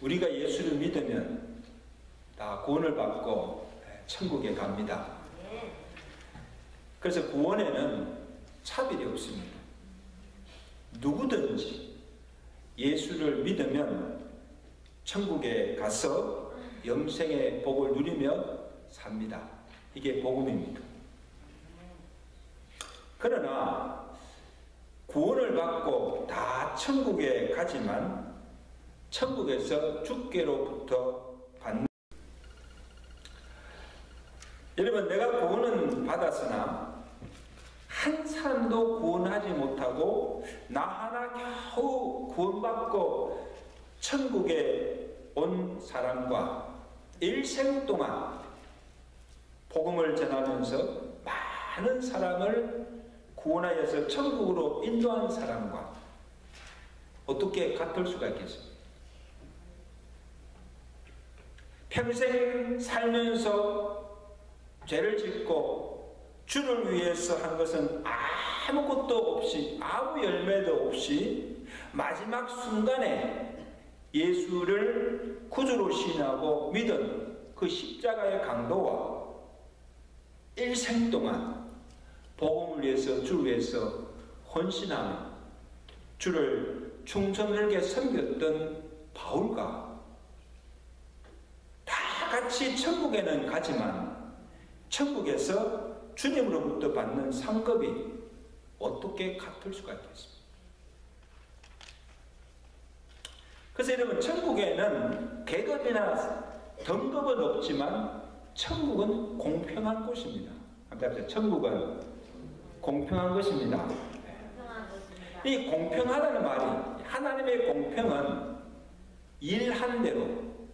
우리가 예수를 믿으면 다 구원을 받고 천국에 갑니다. 그래서 구원에는 차별이 없습니다. 누구든지 예수를 믿으면 천국에 가서 영생의 복을 누리며 삽니다. 이게 복음입니다. 그러나 구원을 받고 다 천국에 가지만 천국에서 주께로부터 받는, 여러분, 내가 구원은 받았으나 한 사람도 구원하지 못하고 나 하나 겨우 구원받고 천국에 온 사람과 일생 동안 복음을 전하면서 많은 사람을 구원하여서 천국으로 인도한 사람과 어떻게 같을 수가 있겠습니까? 평생 살면서 죄를 짓고 주를 위해서 한 것은 아무것도 없이, 아무 열매도 없이 마지막 순간에 예수를 구주로 신하고 믿은 그 십자가의 강도와 일생 동안 복음을 위해서, 주를 위해서 헌신하며 주를 충성스럽게 섬겼던 바울과 다 같이 천국에는 가지만 천국에서 주님으로부터 받는 상급이 어떻게 같을 수가 있겠습니까? 그래서 여러분, 천국에는 계급이나 등급은 없지만 천국은 공평한 곳입니다. 한번 천국은 공평한 것입니다. 이 공평하다는 말이, 하나님의 공평은 일한 대로,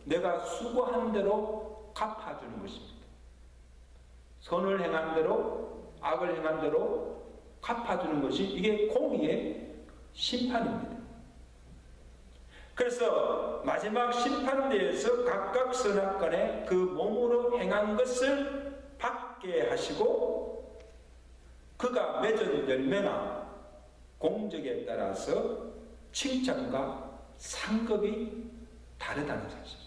내가 수고한 대로 갚아주는 것입니다. 선을 행한 대로, 악을 행한 대로 갚아주는 것이, 이게 공의의 심판입니다. 그래서 마지막 심판대에서 각각 선악간에 그 몸으로 행한 것을 받게 하시고, 그가 맺은 열매나 공적에 따라서 칭찬과 상급이 다르다는 사실.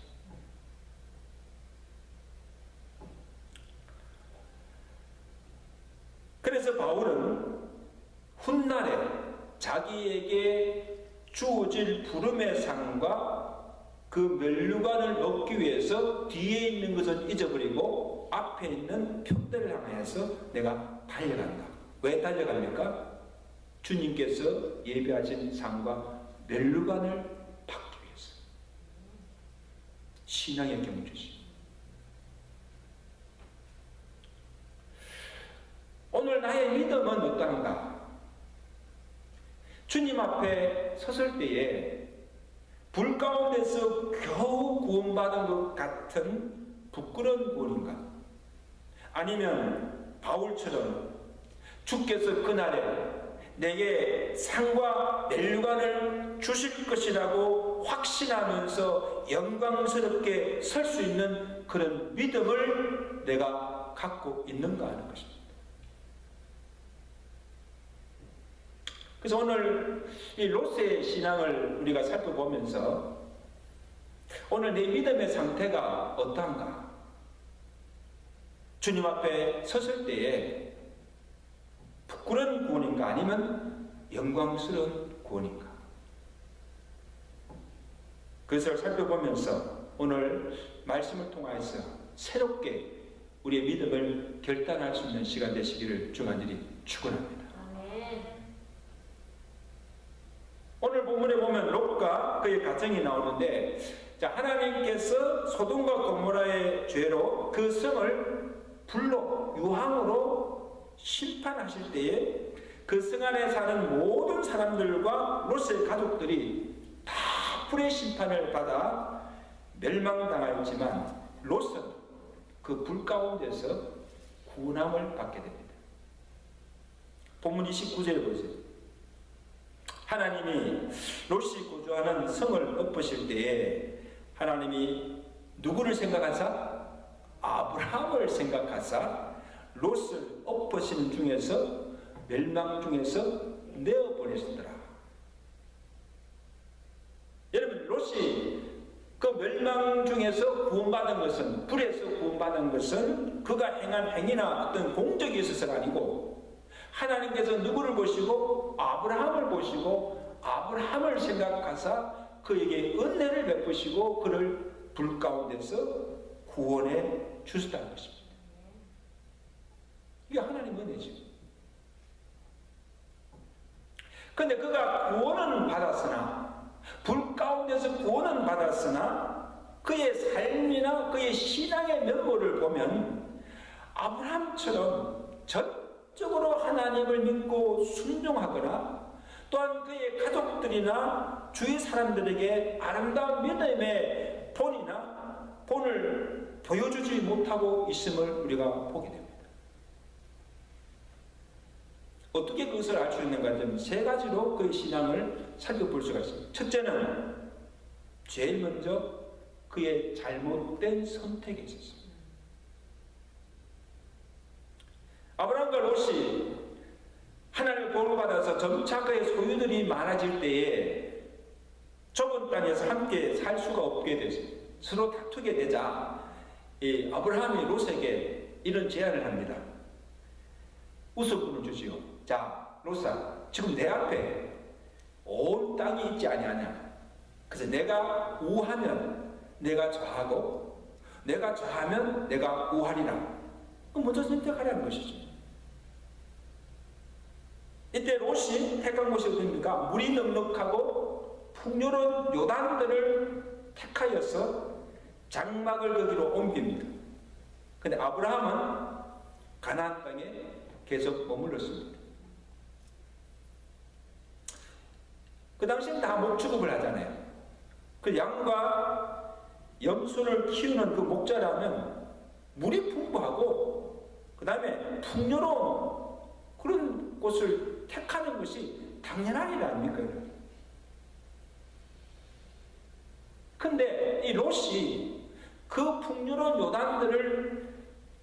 그래서 바울은 훗날에 자기에게 주어질 부름의 상과 그 면류관을 얻기 위해서 뒤에 있는 것을 잊어버리고 앞에 있는 표대를 향해서 내가 달려간다. 왜 달려갑니까? 주님께서 예비하신 상과 면류관을 받기 위해서. 신앙의 경주시. 오늘 나의 믿음은 어떠한가? 주님 앞에 섰을 때에 불 가운데서 겨우 구원받은 것 같은 부끄러운 구원인가? 아니면 바울처럼 주께서 그날에 내게 상과 면류관을 주실 것이라고 확신하면서 영광스럽게 설 수 있는 그런 믿음을 내가 갖고 있는가 하는 것입니다. 그래서 오늘 이 롯의 신앙을 우리가 살펴보면서 오늘 내 믿음의 상태가 어떠한가? 주님 앞에 섰을 때에 부끄러운 구원인가? 아니면 영광스러운 구원인가? 그것을 살펴보면서 오늘 말씀을 통하여서 새롭게 우리의 믿음을 결단할 수 있는 시간 되시기를 주간절히 축원합니다. 오늘 본문에 보면 롯과 그의 가정이 나오는데, 자, 하나님께서 소돔과 고모라의 죄로 그 성을 불로, 유황으로 심판하실 때에 그 성 안에 사는 모든 사람들과 롯의 가족들이 다 불의 심판을 받아 멸망당하였지만 롯은 그 불 가운데서 구원함을 받게 됩니다. 본문 29절에 보세요. 하나님이 롯이 거주하는 성을 엎으실 때에 하나님이 누구를 생각하사? 아브라함을 생각하사 롯을 엎으신 중에서, 멸망 중에서 내어보내시더라. 여러분, 롯이 그 멸망 중에서 구원받은 것은, 불에서 구원받은 것은 그가 행한 행위나 어떤 공적이 있어서가 아니고 하나님께서 누구를 보시고 아브라함을 보시고 아브라함을 생각하사 그에게 은혜를 베푸시고 그를 불 가운데서 구원해 주셨다는 것입니다. 이게 하나님 은혜죠. 근데 그가 구원은 받았으나, 불 가운데서 구원은 받았으나 그의 삶이나 그의 신앙의 면모를 보면 아브라함처럼 전적으로 하나님을 믿고 순종하거나 또한 그의 가족들이나 주위 사람들에게 아름다운 믿음의 본을 보여주지 못하고 있음을 우리가 보게 됩니다. 어떻게 그것을 알 수 있는가 하면 세 가지로 그의 신앙을 살펴볼 수가 있습니다. 첫째는 제일 먼저 그의 잘못된 선택에 있었습니다. 아브라함과 롯이 하나님의 도움을 받아서 점차 그의 소유들이 많아질 때에 좁은 땅에서 함께 살 수가 없게 됐습니다. 서로 다투게 되자 아브라함이 롯에게 이런 제안을 합니다. 우선권을 주시오. 자, 롯아, 지금 내 앞에 온 땅이 있지 아니하냐. 그래서 내가 우하면 내가 저하고 내가 저하면 내가 우하리라. 먼저 선택하라는 것이죠. 이때 롯이 택한 곳이 어디입니까? 물이 넉넉하고 풍요로운 요단들을 택하여서 장막을 거기로 옮깁니다. 근데 아브라함은 가나안 땅에 계속 머물렀습니다. 그 당시엔 다 목축업을 하잖아요. 그 양과 염소를 키우는 그 목자라면 물이 풍부하고 그 다음에 풍요로운 그런 곳을 택하는 것이 당연한 일 아닙니까? 근데 이 롯이 그 풍요로운 요단들을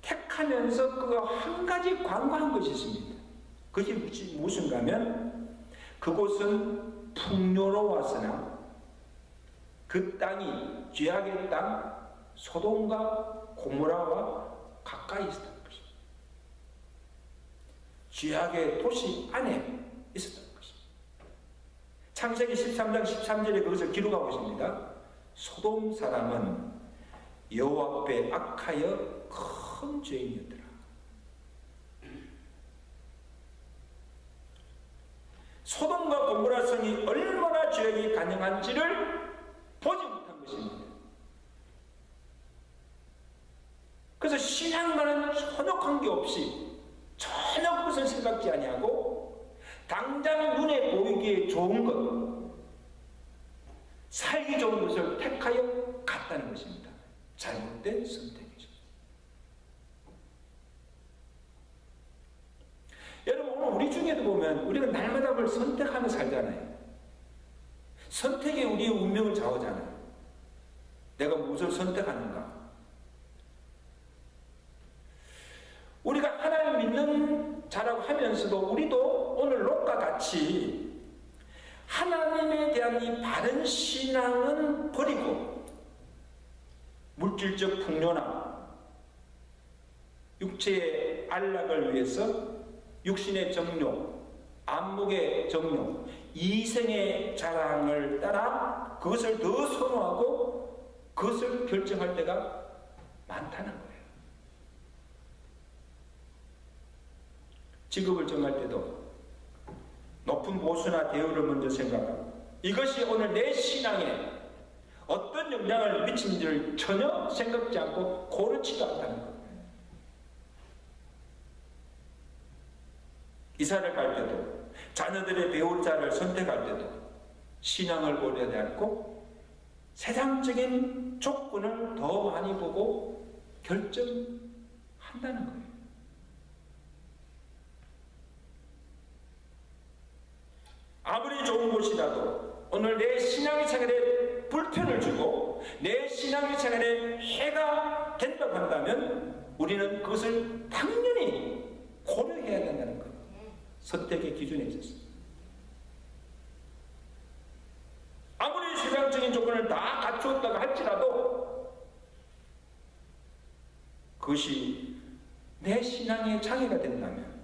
택하면서 그가 한 가지 관과한 것이 있습니다. 그것이 무엇인가 하면 그곳은 풍요로웠으나 그 땅이 죄악의 땅 소돔과 고모라와 가까이 있었던 것입니다. 죄악의 도시 안에 있었던 것입니다. 창세기 13장 13절에 그것을 기록하고 있습니다. 소돔 사람은 여호와 앞에 악하여 큰 죄인이었더라. 소돔과 고모라 성이 얼마나 죄악이 가능한지를 보지 못한 것입니다. 그래서 신앙과는 전혀 관계없이 전혀 그것을 생각지 아니하고 당장 눈에 보이기에 좋은 것, 살기 좋은 것을 택하여 갔다는 것입니다. 잘못된 선택이죠. 여러분, 오늘 우리 중에도 보면 우리가 날마다 뭘 선택하며 살잖아요. 선택이 우리의 운명을 좌우하잖아요. 내가 무엇을 선택하는가? 우리가 하나님 믿는 자라고 하면서도 우리도 오늘 롯과 같이 하나님에 대한 이 바른 신앙은 버리고 물질적 풍요나 육체의 안락을 위해서 육신의 정욕, 안목의 정욕, 이생의 자랑을 따라 그것을 더 선호하고 그것을 결정할 때가 많다는 거예요. 직업을 정할 때도 높은 보수나 대우를 먼저 생각하고 이것이 오늘 내 신앙에 어떤 영향을 미치는지를 전혀 생각지 않고 고르지도 않다는 거예요. 이사를 갈 때도 자녀들의 배울 자를 선택할 때도 신앙을 고려하지 않고 세상적인 조건을 더 많이 보고 결정한다는 거예요. 아무리 좋은 곳이라도 오늘 내 신앙의 생활에 불편을 주고 내 신앙의 생활에 해가 된다고 한다면 우리는 그것을 당연히 고려해야 된다는 거예요. 선택의 기준에 있어서 아무리 세상적인 조건이 조건을 다 갖추었다고 할지라도 그것이 내 신앙의 장애가 된다면,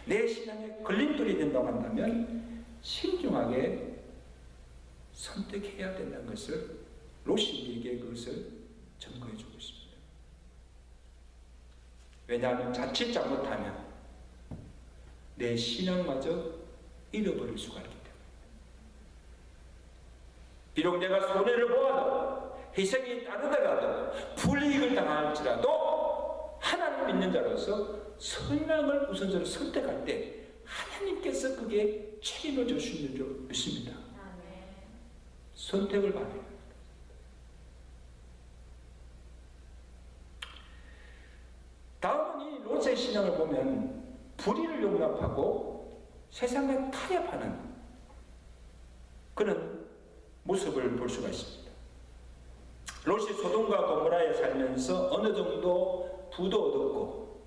내 신앙의 걸림돌이 된다고 한다면 신중하게 선택해야 된다는 것을 롯이 우리에게 그것을 증거해 주고 있습니다. 왜냐하면 자칫 잘못하면 내 신앙마저 잃어버릴 수가 있기 때문에. 비록 내가 손해를 보아도, 희생이 따르더라도, 불이익을 당할지라도 하나님 믿는 자로서 선량을 우선적으로 선택할 때 하나님께서 그게 책임을 주시는 줄 믿습니다. 선택을 받아요. 다음은 이 롯의 신앙을 보면 불의를 용납하고 세상과 타협하는 그런 모습을 볼 수가 있습니다. 롯이 소돔과 고모라에 살면서 어느 정도 부도 얻었고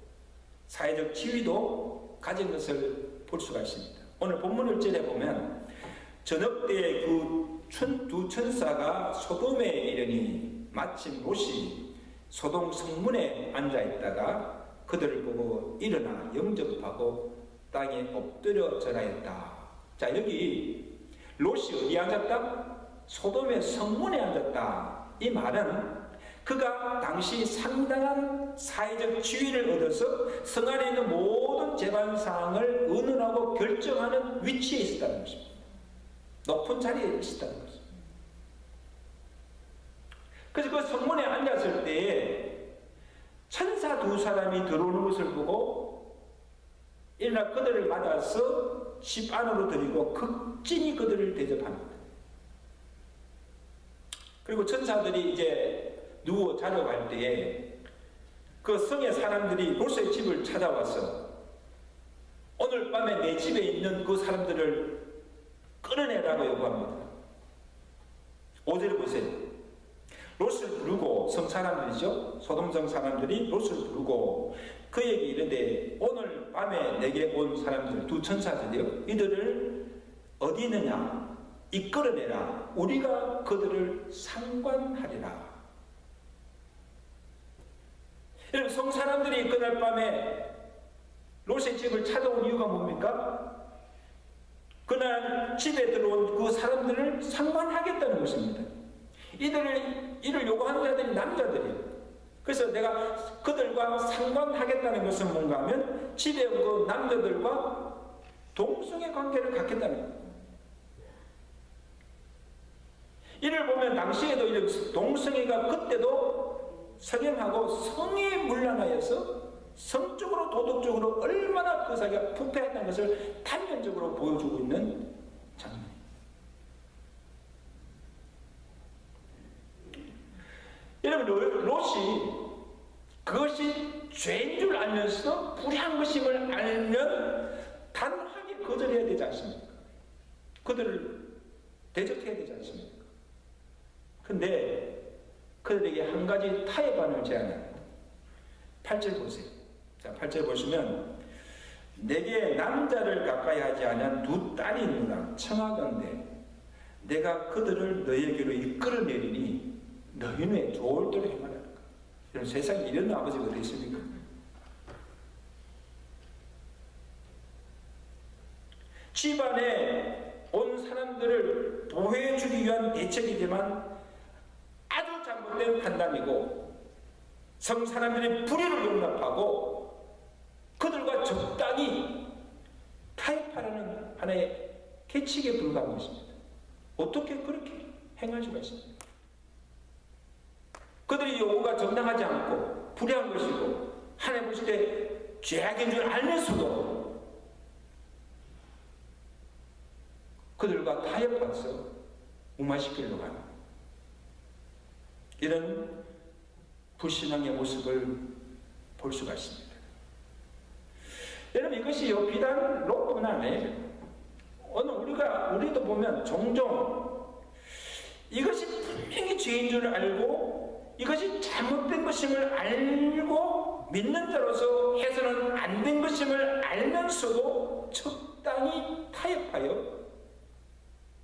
사회적 지위도 가진 것을 볼 수가 있습니다. 오늘 본문 1절에 보면 저녁 때에 그 두 천사가 소돔에 이르니 마침 롯이 소돔 성문에 앉아있다가 그들을 보고 일어나 영접하고 땅에 엎드려 절하였다. 자, 여기 롯이 어디 앉았다? 소돔의 성문에 앉았다. 이 말은 그가 당시 상당한 사회적 지위를 얻어서 성 안에 있는 모든 재반사항을 의논하고 결정하는 위치에 있었다는 것입니다. 높은 자리에 있었다는 것입니다. 그래서 그 성문에 앉았을 때에 천사 두 사람이 들어오는 것을 보고 일어나 그들을 맞아서 집 안으로 들이고 극진히 그들을 대접합니다. 그리고 천사들이 이제 누워 자려갈 때에 그 성의 사람들이 롯의 집을 찾아와서 오늘 밤에 내 집에 있는 그 사람들을 끌어내라고 요구합니다. 5절을 보세요. 롯을 부르고, 성 사람들이죠. 소돔성 사람들이 롯을 부르고 그에게 이르되 오늘 밤에 내게 온 사람들, 두 천사들이요, 이들을 어디 있느냐 이끌어내라. 우리가 그들을 상관하리라. 여러분, 성 사람들이 그날 밤에 롯의 집을 찾아온 이유가 뭡니까? 그날 집에 들어온 그 사람들을 상관하겠다는 것입니다. 이를 요구하는 자들이 남자들이에요. 그래서 내가 그들과 상관하겠다는 것은 뭔가 하면 집에 온 그 남자들과 동성의 관계를 갖겠다는 거예요. 이를 보면 당시에도 이런 동성애가 그때도 성행하고 성에 문란하여서 성적으로 도덕적으로 얼마나 그 사회가 부패했다는 것을 단면적으로 보여주고 있는 장면입니다. 여러분, 롯이 그것이 죄인 줄 알면서도 불의한 것임을 알면 단호하게 거절해야 되지 않습니까? 그들을 대적해야 되지 않습니까? 근데 그들에게 한 가지 타협안을 제안합니다. 8절 보세요. 자, 8절 보시면 내게 남자를 가까이 하지 아니한 두 딸이 있노라. 청하건대 내가 그들을 너에게로 이끌어내리니 너희는 좋을 대로 행하라. 이런 세상에 이런 아버지가 어디 있습니까? 집안에 온 사람들을 보호해 주기 위한 대책이지만 아주 잘못된 판단이고 성 사람들의 불의를 용납하고 그들과 적당히 타협하려는 하나의 계책에 불과한 것입니다. 어떻게 그렇게 행할 수가 있습니까? 그들의 요구가 정당하지 않고 불의한 것이고 하나님 보실 때 죄악인 줄 알면서도 그들과 타협해서 무마시키려고 하는 이런 불신앙의 모습을 볼 수가 있습니다. 여러분, 이것이 비단 롯뿐 아니에요. 오늘 우리도 보면 종종 이것이 분명히 죄인 줄 알고 이것이 잘못된 것임을 알고 믿는 자로서 해서는 안 된 것임을 알면서도 적당히 타협하여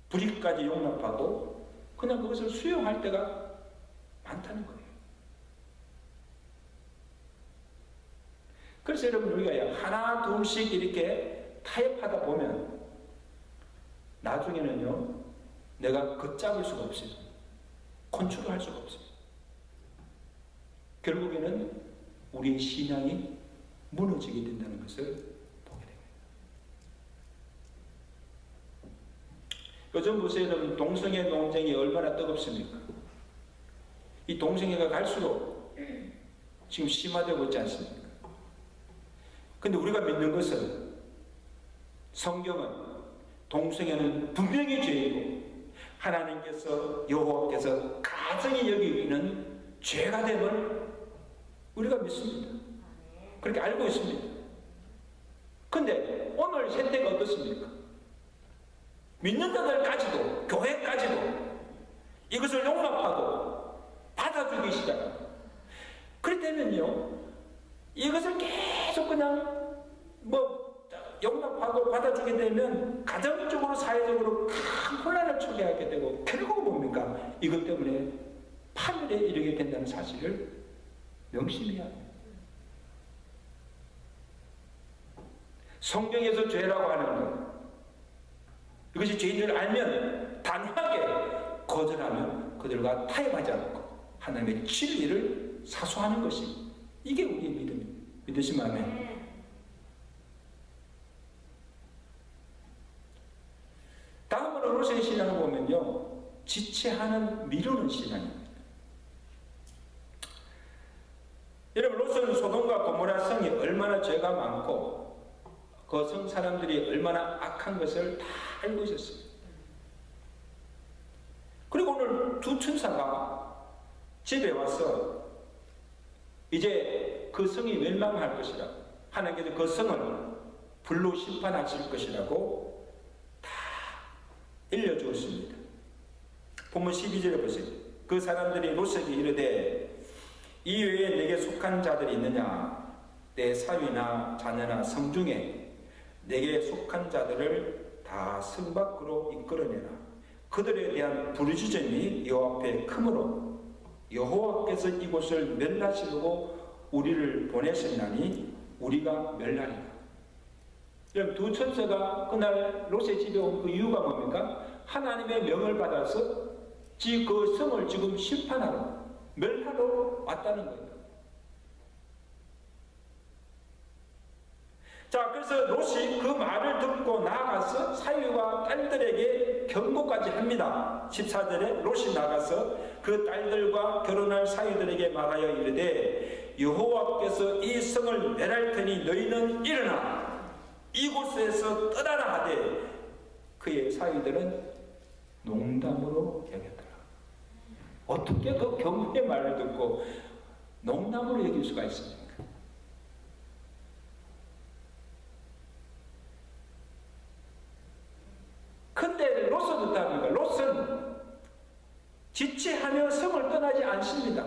불의까지 용납하고 그냥 그것을 수용할 때가 많다는 거예요. 그래서 여러분 우리가 하나 둘씩 이렇게 타협하다 보면 나중에는요 내가 걷잡을 수가 없어요. 컨트롤할 수가 없어요. 결국에는 우리의 신앙이 무너지게 된다는 것을 보게 됩니다. 요즘 보세요. 여러분 동성애 논쟁이 얼마나 뜨겁습니까? 이 동성애가 갈수록 지금 심화되고 있지 않습니까? 근데 우리가 믿는 것은 성경은 동성애는 분명히 죄이고 하나님께서 여호와께서 가정이 여기는 죄가 됨을 우리가 믿습니다. 그렇게 알고 있습니다. 근데 오늘 세태가 어떻습니까? 믿는 자들까지도 교회까지도 이것을 용납하고 받아주기 시작합니다. 그렇다면요 이것을 계속 그냥 용납하고 받아주게 되면 가정적으로 사회적으로 큰 혼란을 초래하게 되고 결국은 뭡니까? 이것 때문에 파멸에 이르게 된다는 사실을 명심해야 합니다. 성경에서 죄라고 하는 것 이것이 죄인을 알면 단호하게 거절하면 그들과 타협하지 않고 하나님의 진리를 사수하는 것이 이게 우리의 믿음입니다. 믿으시면 아멘. 다음으로 롯의 신앙을 보면요 지체하는 미루는 신앙입니다. 여러분 롯은 소돔과 고모라 성이 얼마나 죄가 많고 그 성 사람들이 얼마나 악한 것을 다 알고 있었습니다. 그리고 오늘 두 천사가 집에 와서 이제 그 성이 멸망할 것이라고 하나님께서 그 성을 불로 심판하실 것이라고 다 일러주었습니다. 본문 12절에 보세요. 그 사람들이 롯에게 이르되 이 외에 내게 속한 자들이 있느냐? 내 사위나 자녀나 성 중에 내게 속한 자들을 다 성 밖으로 이끌어내라. 그들에 대한 부르짖음이 여호와 앞에 크므로 여호와께서 이곳을 멸하시려고 우리를 보내셨나니 우리가 멸하리라. 여러분 두 천사가 그날 롯의 집에 온 그 이유가 뭡니까? 하나님의 명을 받아서 그 성을 지금 심판하러 멸하러 왔다는 거예요. 자, 그래서 롯이 그 말을 듣고 나아가서 사위와 딸들에게 경고까지 합니다. 14절에 롯이 나가서 그 딸들과 결혼할 사위들에게 말하여 이르되 여호와께서 이 성을 멸할 테니 너희는 일어나 이곳에서 떠나라 하되 그의 사위들은 농담으로 여겼더라. 어떻게 그 경고의 말을 듣고 농담으로 여길 수가 있습니까? 근데 롯은 어떠합니까? 롯은 지체하며 성을 떠나지 않습니다.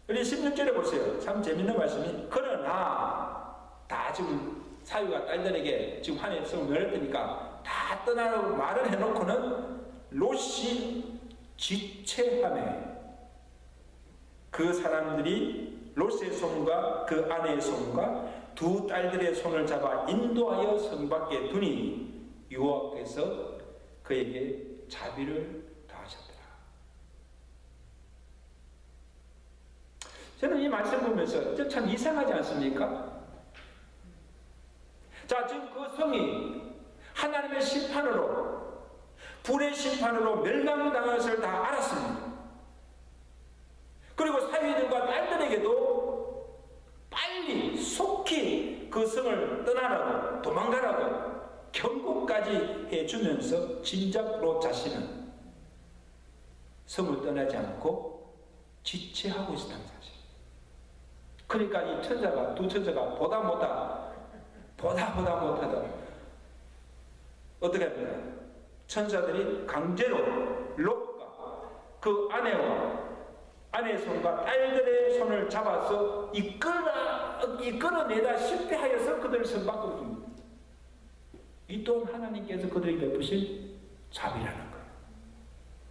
우리 16절에 보세요. 참 재밌는 말씀이 그러나 다 지금 사위와 딸들에게 지금 한해 성을 멸했으니까 다 떠나라고 말을 해놓고는 롯이 지체하며 그 사람들이 롯의 손과 그 아내의 손과 두 딸들의 손을 잡아 인도하여 성 밖에 두니 여호와께서 그에게 자비를 더하셨더라. 저는 이 말씀 보면서 참 이상하지 않습니까? 자, 지금 그 성이 하나님의 심판으로 불의 심판으로 멸망당한 것을 다 알았습니다. 그리고 사위들과 딸들에게도 빨리 속히 그 성을 떠나라고 도망가라고 경고까지 해주면서 진작 롯 자신은 성을 떠나지 않고 지체하고 있었다는 사실. 그러니까 이 천사가 두 천사가 보다 못하다 어떻게 합니까? 천사들이 강제로 롯과 그 아내의 손과 딸들의 손을 잡아서 이끌어내다 실패하여서 그들을 성 밖으로 줍니다. 이 또한 하나님께서 그들에게 베푸신 자비라는 거예요.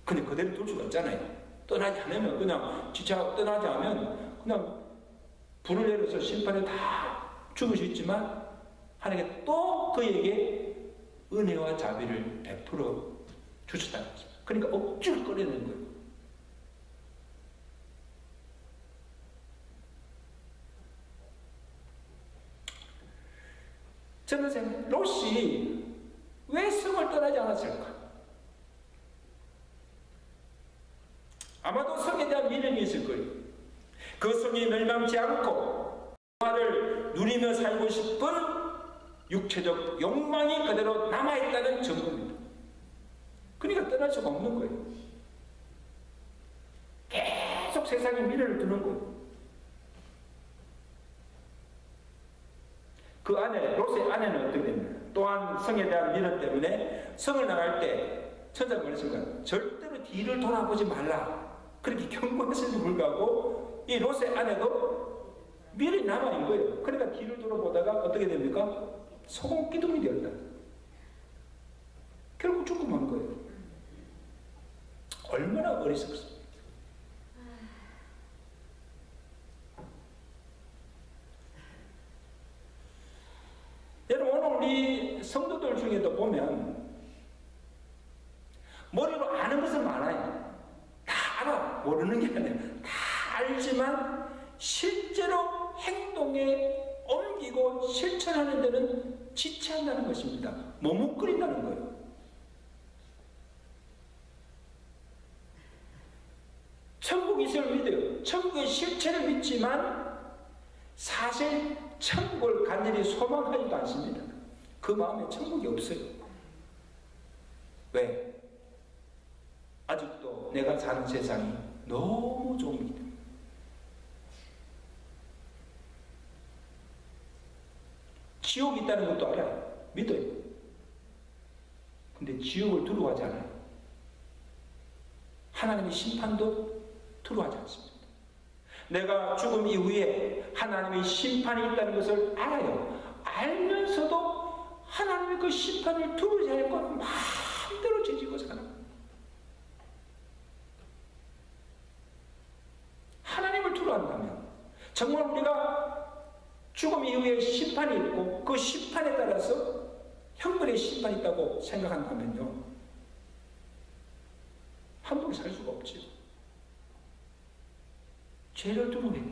근데 그대로 둘 수가 없잖아요. 떠나지 않으면, 그냥 지체하고 떠나지 않으면 그냥 불을 내려서 심판에 다 죽을 수 있지만 하나님께 또 그에게 은혜와 자비를 베풀어 주셨다는 거죠. 그러니까 억지로 꺼내는 거예요. 저는 생각해요. 롯이 왜 성을 떠나지 않았을까? 아마도 성에 대한 믿음이 있을 거예요. 그 성이 멸망치 않고 평화를 누리며 살고 싶은 육체적 욕망이 그대로 남아있다는 증거입니다. 그러니까 떠날 수가 없는 거예요. 계속 세상에 미련을 두는 거예요. 그 안에, 롯의 아내는 어떻게 됩니까? 또한 성에 대한 미련 때문에 성을 나갈 때 천사가 말했습니다. 절대로 뒤를 돌아보지 말라. 그렇게 경고했음에도 불구하고 이 롯의 아내도 미련이 남아있는 거예요. 그러니까 뒤를 돌아보다가 어떻게 됩니까? 소금 기둥이 되었다. 결국 죽고 만 거예요. 얼마나 어리석습니까? 여러분, 오늘 우리 성도들 중에도 보면 머리로 아는 것은 많아요. 다 알아. 모르는 게 아니라 다 알지만 실제로 행동에 옮기고 실천하는 데는 지체한다는 것입니다. 머뭇거린다는 거예요. 천국 있음을 믿어요. 천국의 실체를 믿지만 사실 천국을 간절히 소망하지도 않습니다. 그 마음에 천국이 없어요. 왜? 아직도 내가 사는 세상이 너무 좁습니다. 지옥이 있다는 것도 알아요. 믿어요. 근데 지옥을 두려워하지 않아요. 하나님의 심판도 두려워하지 않습니다. 내가 죽음 이후에 하나님의 심판이 있다는 것을 알아요. 알면서도 하나님의 그 심판을 두려워하지 않고 마음대로 지지고 살아요. 하나님을 두려워한다면 정말 우리가 죽음 이후에 심판이 있고 그 심판에 따라서 형벌의 심판이 있다고 생각한다면요, 함부로 살 수가 없지요. 죄를 두려워해요.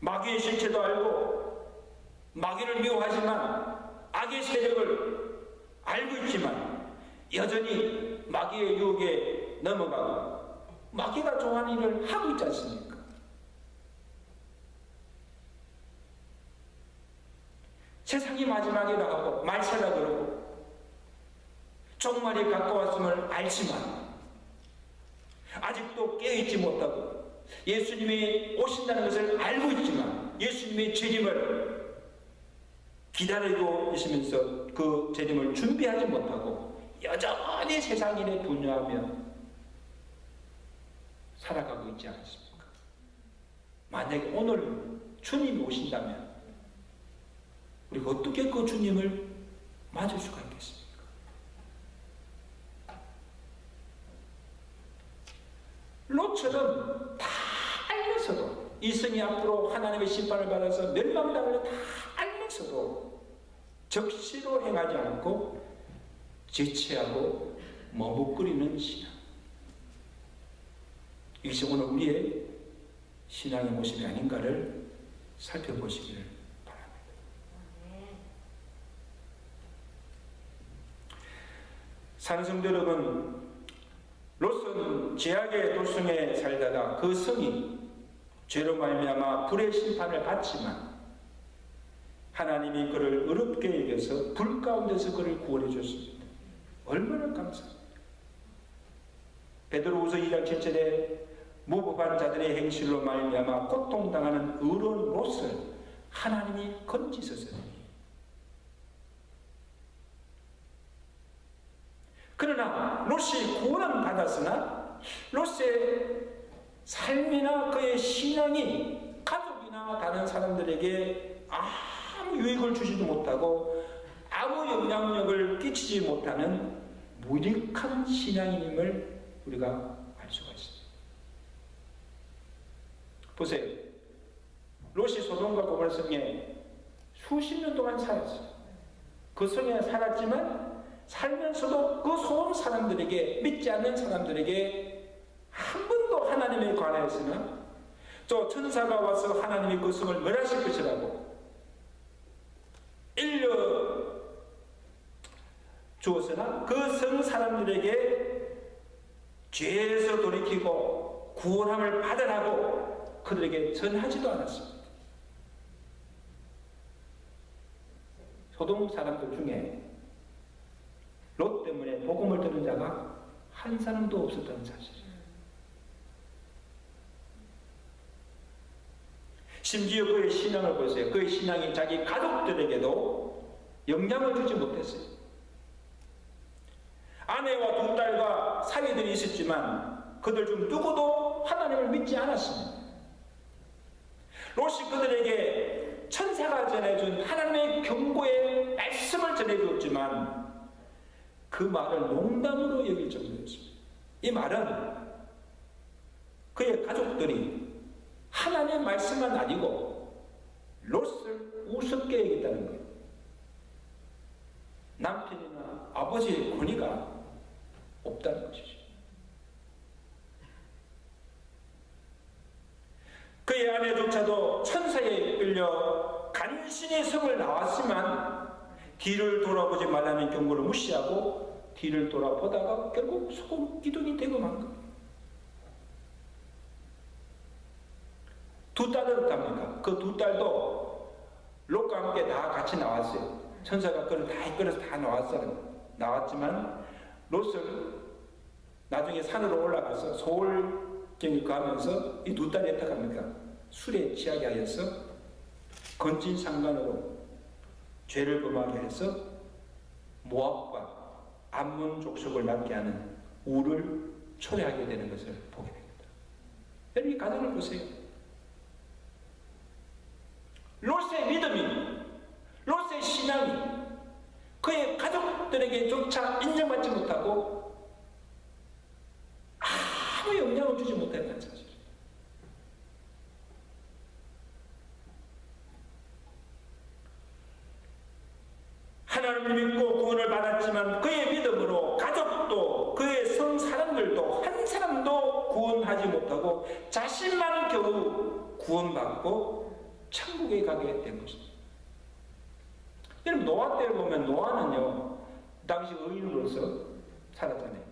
마귀의 실체도 알고 마귀를 미워하지만 악의 세력을 알고 있지만 여전히 마귀의 유혹에 넘어가고 마귀가 좋아하는 일을 하고 있지 않습니까? 세상이 마지막이라 하고 말세라 그러고 종말이 가까웠음을 알지만 아직도 깨어있지 못하고 예수님이 오신다는 것을 알고 있지만 예수님의 재림을 기다리고 있으면서 그 재림을 준비하지 못하고 여전히 세상 일에 분야하며 살아가고 있지 않습니까? 만약에 오늘 주님이 오신다면 우리가 어떻게 그 주님을 맞을 수가 있겠습니까? 롯처럼 다 알면서도 이 성이 앞으로 하나님의 심판을 받아서 멸망당을 다 알면서도 적시로 행하지 않고 지체하고 머뭇거리는 신앙. 이것이 오늘 우리의 신앙의 모습이 아닌가를 살펴보시기를 바랍니다. 사는 성도 여러분, 롯은 제약의 도성에 살다가 그 성이 죄로 말미암아 불의 심판을 받지만 하나님이 그를 의롭게 여겨서 불 가운데서 그를 구원해 줬습니다. 얼마나 감사합니다. 베드로후서 2장 7절에 무법한 자들의 행실로 말미암아 고통당하는 의로운 롯을 하나님이 건지셨으니 그러나 롯이 구원은 받았으나 롯의 삶이나 그의 신앙이 가족이나 다른 사람들에게 아무 유익을 주지도 못하고 아무 영향력을 끼치지 못하는 무력한 신앙인임을 우리가 알 수가 있습니다. 보세요. 롯이 소돔과 고모라 성에 수십 년 동안 살았어요. 그 성에 살았지만 살면서도 그 소돔 사람들에게, 믿지 않는 사람들에게 한 번도 하나님에 관하여서는, 또 천사가 와서 하나님이 그 성을 멸하실 것이라고 주었으나 그 성 사람들에게 죄에서 돌이키고 구원함을 받으라고 그들에게 전하지도 않았습니다. 소돔 사람들 중에 롯 때문에 복음을 들은 자가 한 사람도 없었다는 사실이에요. 심지어 그의 신앙을 보세요. 그의 신앙이 자기 가족들에게도 영향을 주지 못했어요. 아내와 두 딸과 사위들이 있었지만 그들 중 누구도 하나님을 믿지 않았습니다. 롯이 그들에게 천사가 전해준 하나님의 경고의 말씀을 전해주었지만 그 말을 농담으로 여길 정도였습니다. 이 말은 그의 가족들이 하나님의 말씀만 아니고 롯을 우습게 여겼다는 거예요. 남편이나 아버지의 권위가 없다는 것이죠. 그의 아내조차도 천사에 끌려 간신히 성을 나왔지만 뒤를 돌아보지 말라는 경고를 무시하고 뒤를 돌아보다가 결국 소금 기둥이 되고 만 겁니다. 두 딸은 어떻답니까? 그 두 딸도 롯과 함께 다 같이 나왔어요. 천사가 그를 다 이끌어서 다 나왔지만 롯을 나중에 산으로 올라가서 소홀경이 가면서 이 두 딸이 어떻게 합니까? 술에 취하게 하여서 건진상간으로 죄를 범하게 해서 모압과 암몬 족속을 맡게 하는 우를 초래하게 되는 것을 보게 됩니다. 여러분 이 가정을 보세요. 롯의 믿음이, 롯의 신앙이 그의 가족들에게조차 인정받지 못하고 아무 영향을 주지 못했다는 사실입니다. 하나님을 믿고 구원을 받았지만 그의 믿음으로 가족도 그의 성 사람들도 한 사람도 구원하지 못하고 자신만 겨우 구원받고 천국에 가게 된 것입니다. 여러분 노아 때를 보면 노아는요 당시 의인으로서 살았잖아요.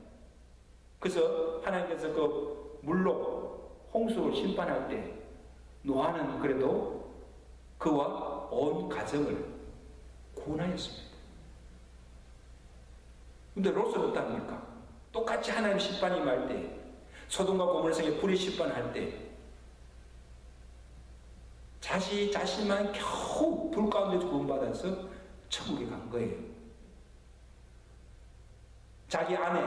그래서 하나님께서 그 물로 홍수를 심판할 때 노아는 그래도 그와 온 가정을 구원하였습니다. 근데 롯은 어떻습니까? 똑같이 하나님 심판이 임할 때, 소돔과 고모라 성에 불이 심판할 때 자신만 겨우 불 가운데서 구원받아서 천국에 간 거예요. 자기 아내,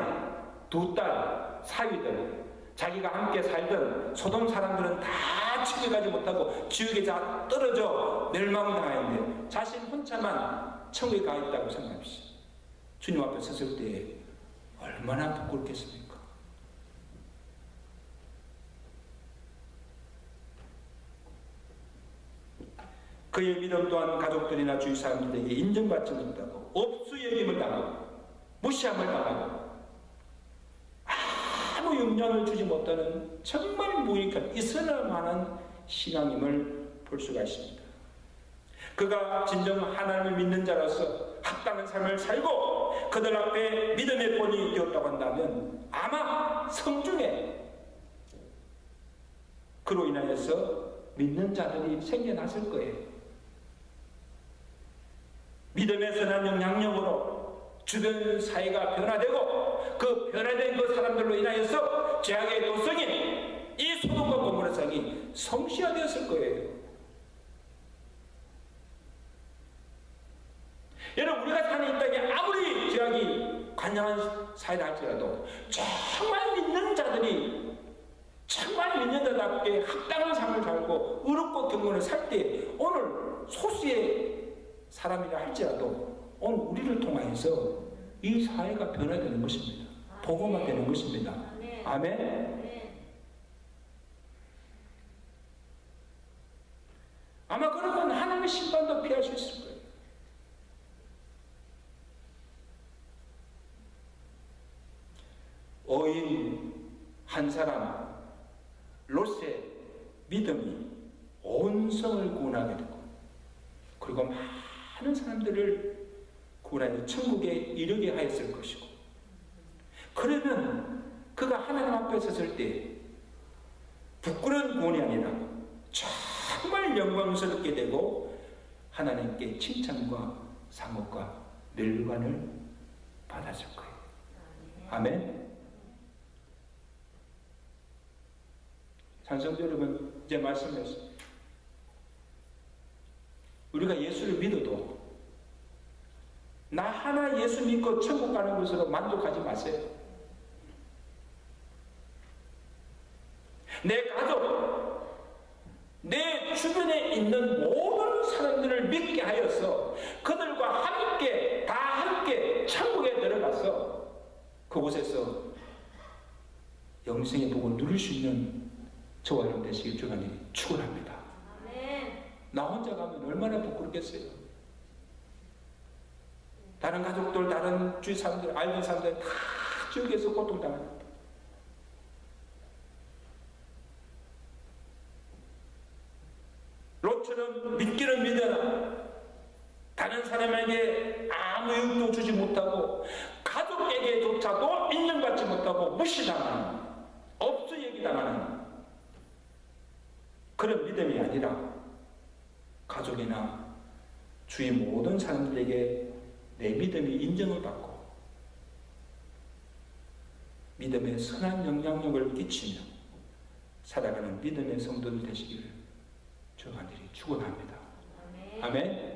두 딸, 사위들, 자기가 함께 살던 소돔 사람들은 다 천국에 가지 못하고 지옥에 다 떨어져 멸망당하는데 자신 혼자만 천국에 가 있다고 생각합시다. 주님 앞에 섰을 때 얼마나 부끄럽겠습니까? 그의 믿음 또한 가족들이나 주위 사람들에게 인정받지 못하고 업수 여김을 당하고 무시함을 당하고 아무 영향을 주지 못하는 정말 무익한 있으나 많은 신앙임을 볼 수가 있습니다. 그가 진정 하나님을 믿는 자로서 합당한 삶을 살고 그들 앞에 믿음의 본이 되었다고 한다면 아마 성중에 그로 인하여서 믿는 자들이 생겨났을 거예요. 믿음의 선한 영향력으로 주변 사회가 변화되고 그 변화된 그 사람들로 인하여서 죄악의 도성인 이 소돔과 고모라 성이 성시화되었을 거예요. 여러분 우리가 사는 이 땅에 아무리 죄악이 관영한 사회라 할지라도 정말 믿는 자들이 정말 믿는 자답게 합당한 삶을 살고 의롭고 경건을 살 때 오늘 소수의 사람이라 할지라도 오늘 우리를 통하여서 이 사회가 변화되는 것입니다. 복음화되는 것입니다. 아멘. 아마 그러면 하나님의 심판도 피할 수 있을 거예요. 어인 한 사람 롯의 믿음이 온 성을 구원하게 되고, 그리고 많은 사람들을 구원하여 천국에 이르게 하였을 것이고, 그러면 그가 하나님 앞에 섰을 때 부끄러운 구원이 아니라 정말 영광스럽게 되고 하나님께 칭찬과 상업과 멸관을 받았을 거예요. 아멘. 산성도 여러분, 이제 말씀했어요. 우리가 예수를 믿어도 나 하나 예수 믿고 천국 가는 것으로 만족하지 마세요. 내 가족, 내 주변에 있는 모든 사람들을 믿게 하여서 그들과 함께, 다 함께 천국에 들어가서 그곳에서 영생의 복을 누릴 수 있는 저와 여러분 되시길 주님이 축원합니다. 나 혼자 가면 얼마나 부끄럽겠어요. 다른 가족들, 다른 주위 사람들, 알던 사람들 다 지옥에서 고통당합니다. 롯처럼 믿기는 믿으나 다른 사람에게 아무 유익도 주지 못하고 가족에게조차도 인정받지 못하고 무시당하는, 없어 얘기당하는 그런 믿음이 아니라 가족이나 주위 모든 사람들에게 내 믿음이 인정을 받고 믿음의 선한 영향력을 끼치며 살아가는 믿음의 성도들 되시기를 주가 축원합니다. 아멘.